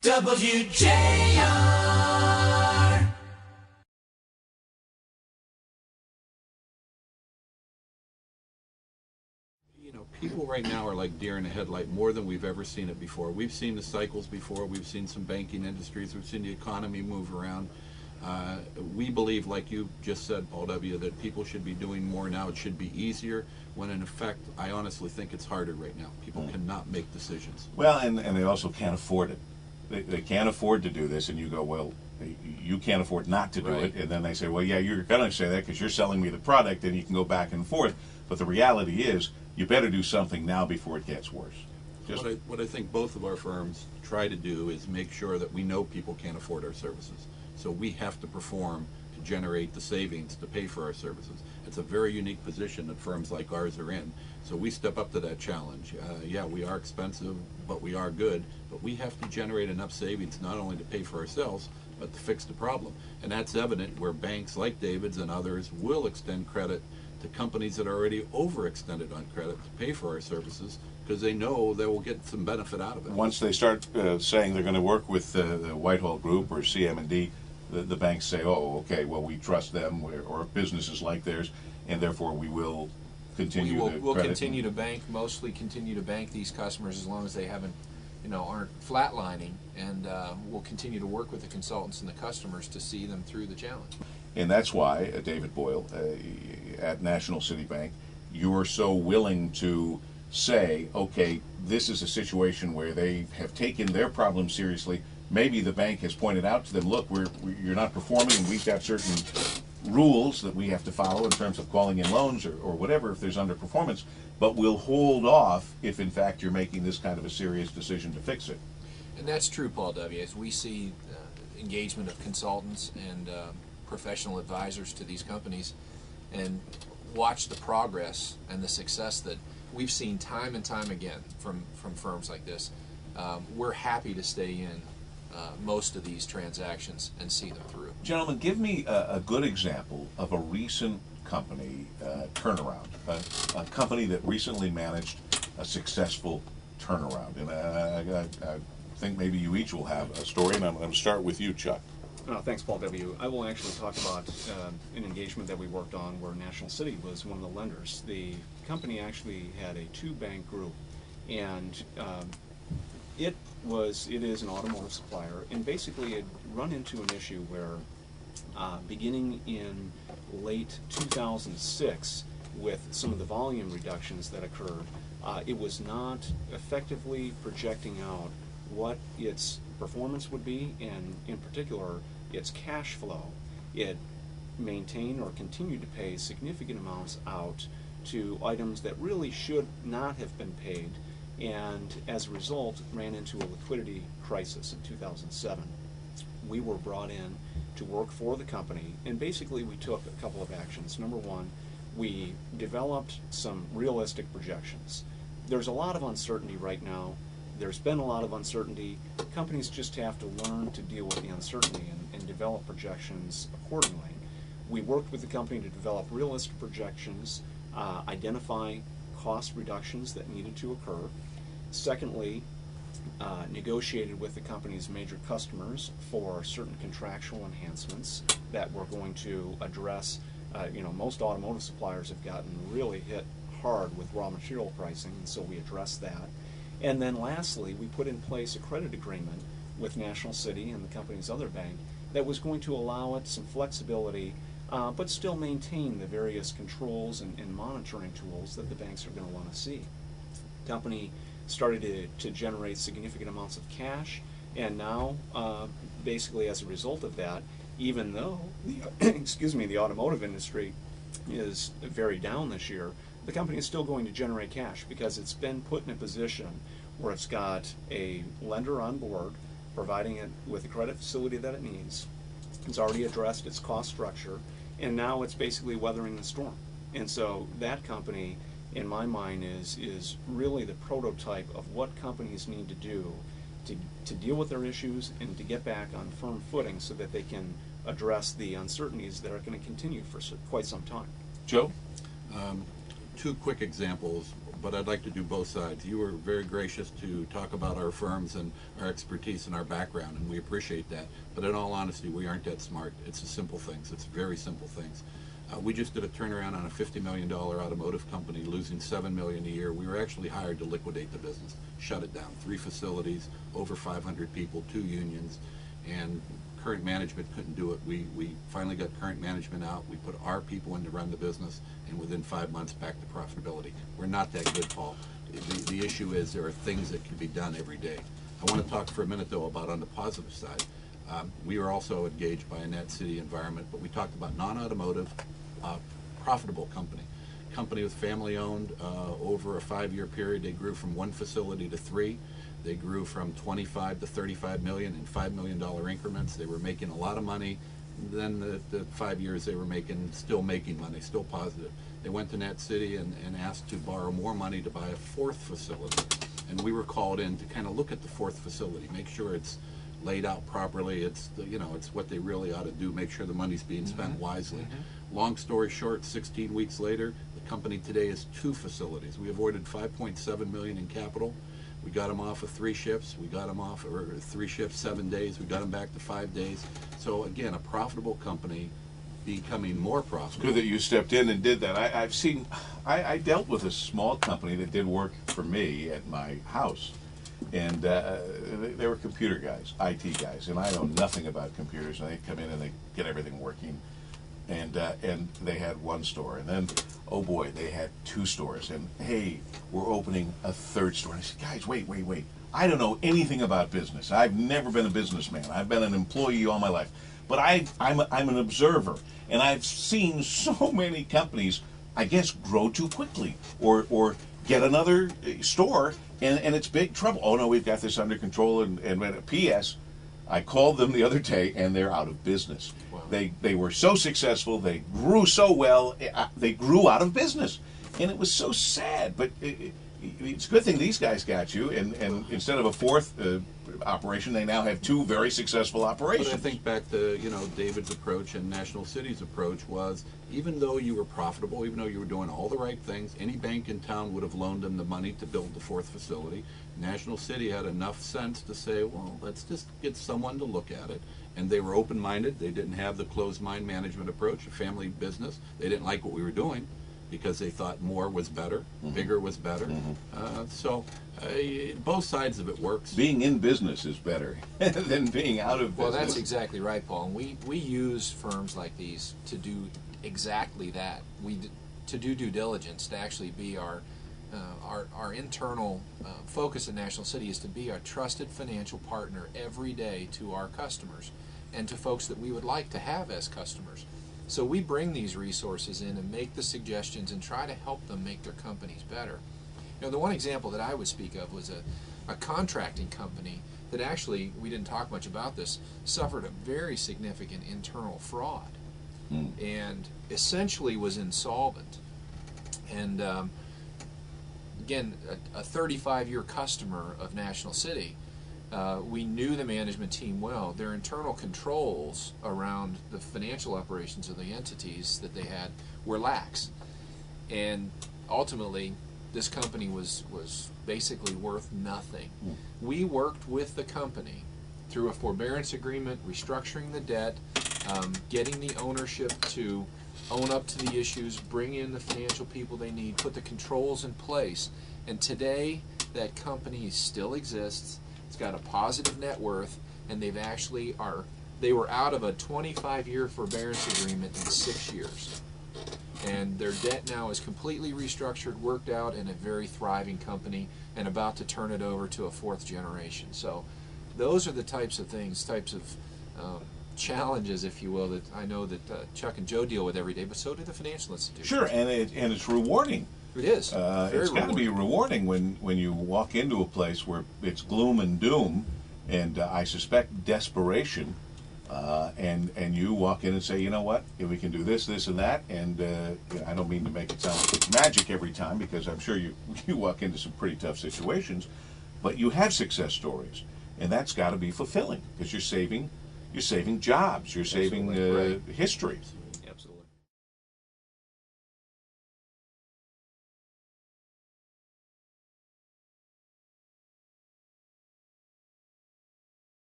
WJR. You know, people right now are like deer in a headlight more than we've ever seen it before. We've seen the cycles before. We've seen some banking industries. We've seen the economy move around. We believe, like you just said, Paul W., that people should be doing more now. It should be easier, when in effect, I honestly think it's harder right now. People cannot make decisions. Well, and they also can't afford it. They can't afford to do this, and you go, well, you can't afford not to do Right. it. And then they say, well, yeah, you're going to say that because you're selling me the product, and you can go back and forth. But the reality is, you better do something now before it gets worse. What I think both of our firms try to do is make sure that we know people can't afford our services. So we have to perform to generate the savings to pay for our services. It's a very unique position that firms like ours are in. So we step up to that challenge. Yeah, we are expensive, but we are good. But we have to generate enough savings not only to pay for ourselves, but to fix the problem. And that's evident where banks like David's and others will extend credit to companies that are already overextended on credit to pay for our services, because they know they will get some benefit out of it. Once they start saying they're going to work with the Whitehall Group or CM&D, the banks say, oh, okay, well, we trust them, or businesses like theirs, and therefore we will continue We'll continue to bank, mostly continue to bank these customers as long as they haven't, aren't flatlining, and we'll continue to work with the consultants and the customers to see them through the challenge. And that's why, David Boyle, at National City Bank, you are so willing to say, okay, this is a situation where they have taken their problem seriously. Maybe the bank has pointed out to them, look, you're not performing, and we've got certain rules that we have to follow in terms of calling in loans or whatever if there's underperformance, but we'll hold off if in fact you're making this kind of a serious decision to fix it. And that's true, Paul W., as we see engagement of consultants and professional advisors to these companies and watch the progress and the success that we've seen time and time again from firms like this. We're happy to stay in most of these transactions and see them through. Gentlemen, give me a good example of a recent company turnaround, a company that recently managed a successful turnaround. And I think maybe you each will have a story, and I'm going to start with you, Chuck. Thanks, Paul W. I will actually talk about an engagement that we worked on where National City was one of the lenders. The company actually had a two-bank group, and it is an automotive supplier, and basically it run into an issue where beginning in late 2006 with some of the volume reductions that occurred, it was not effectively projecting out what its performance would be, and in particular its cash flow. It maintained or continued to pay significant amounts out to items that really should not have been paid, and as a result ran into a liquidity crisis in 2007. We were brought in to work for the company, and basically we took a couple of actions. Number one, we developed some realistic projections. There's a lot of uncertainty right now. There's been a lot of uncertainty. Companies just have to learn to deal with the uncertainty and develop projections accordingly. We worked with the company to develop realistic projections, identify cost reductions that needed to occur. Secondly, negotiated with the company's major customers for certain contractual enhancements that were going to address, most automotive suppliers have gotten really hit hard with raw material pricing, and so we addressed that. And then lastly, we put in place a credit agreement with National City and the company's other bank that was going to allow it some flexibility, but still maintain the various controls and monitoring tools that the banks are going to want to see. The company started to generate significant amounts of cash, and now, basically as a result of that, even though the automotive industry is very down this year, the company is still going to generate cash because it's been put in a position where it's got a lender on board providing it with the credit facility that it needs. It's already addressed its cost structure, and now it's basically weathering the storm. And so that company, in my mind, is really the prototype of what companies need to do to deal with their issues and to get back on firm footing so that they can address the uncertainties that are going to continue for quite some time. Joe? Two quick examples. but I'd like to do both sides. You were very gracious to talk about our firms and our expertise and our background, and we appreciate that. But in all honesty, we aren't that smart. It's the simple things. It's very simple things. We just did a turnaround on a $50 million automotive company, losing $7 million a year. We were actually hired to liquidate the business, shut it down. 3 facilities, over 500 people, 2 unions, and current management couldn't do it. We finally got current management out. We put our people in to run the business, and within 5 months, back to profitability. We're not that good, Paul. The issue is there are things that can be done every day. I want to talk for a minute, though, about on the positive side. We were also engaged by a net city environment, but we talked about non-automotive, profitable company with family-owned. Over a 5-year period, they grew from 1 facility to 3. They grew from 25 to 35 million in $5 million increments. They were making a lot of money. Then the 5 years they were still making money, still positive. They went to Net City and asked to borrow more money to buy a 4th facility. And we were called in to kind of look at the 4th facility, make sure it's laid out properly. It's it's what they really ought to do. Make sure the money's being spent wisely. Long story short, 16 weeks later, the company today is 2 facilities. We avoided $5.7 million in capital. We got them off of 3 shifts. We got them off, or 3 shifts, 7 days. We got them back to 5 days. So again, a profitable company becoming more profitable. Good that you stepped in and did that. I dealt with a small company that did work for me at my house. And they were computer guys, IT guys, and I know nothing about computers. And they come in and they get everything working, and they had 1 store, and then oh boy, they had 2 stores, and hey, we're opening a 3rd store. And I said, guys, wait, I don't know anything about business. I've never been a businessman. I've been an employee all my life, but I'm an observer, and I've seen so many companies, I guess, grow too quickly, or get another store. And it's big trouble. Oh no, we've got this under control. And P.S. I called them the other day, and they're out of business. Wow. They were so successful. They grew so well. They grew out of business, and it was so sad. But it's a good thing these guys got you. And instead of a 4th operation, they now have 2 very successful operations. But I think back to David's approach and National City's approach was, even though you were profitable, even though you were doing all the right things, any bank in town would have loaned them the money to build the 4th facility. National City had enough sense to say, well, let's just get someone to look at it. And they were open-minded. They didn't have the closed-mind management approach, a family business. They didn't like what we were doing because they thought more was better, bigger was better. So both sides of it works. Being in business is better than being out of business. Well, that's exactly right, Paul. And we use firms like these to do exactly that. To do due diligence, to actually be our internal focus at National City is to be a trusted financial partner every day to our customers and to folks that we would like to have as customers. So we bring these resources in and make the suggestions and try to help them make their companies better. The one example that I would speak of was a contracting company that actually, we didn't talk much about this, suffered a very significant internal fraud and essentially was insolvent. And again, a 35-year customer of National City. We knew the management team well. Their internal controls around the financial operations of the entities that they had were lax. And ultimately, this company was basically worth nothing. We worked with the company through a forbearance agreement, restructuring the debt, getting the ownership to own up to the issues, bring in the financial people they need, put the controls in place. And today, that company still exists. It's got a positive net worth, and they were out of a 25-year forbearance agreement in 6 years. And their debt now is completely restructured, worked out in a very thriving company, and about to turn it over to a 4th generation. So those are the types of things, challenges, if you will, that I know that Chuck and Joe deal with every day, but so do the financial institutions. Sure, and it's rewarding. It is. It's got to be rewarding when you walk into a place where it's gloom and doom, and I suspect desperation, and you walk in and say, you know what, if we can do this, this, and that, and I don't mean to make it sound like it's magic every time, because I'm sure you walk into some pretty tough situations, but you have success stories, and that's got to be fulfilling, because you're saving jobs, you're saving history.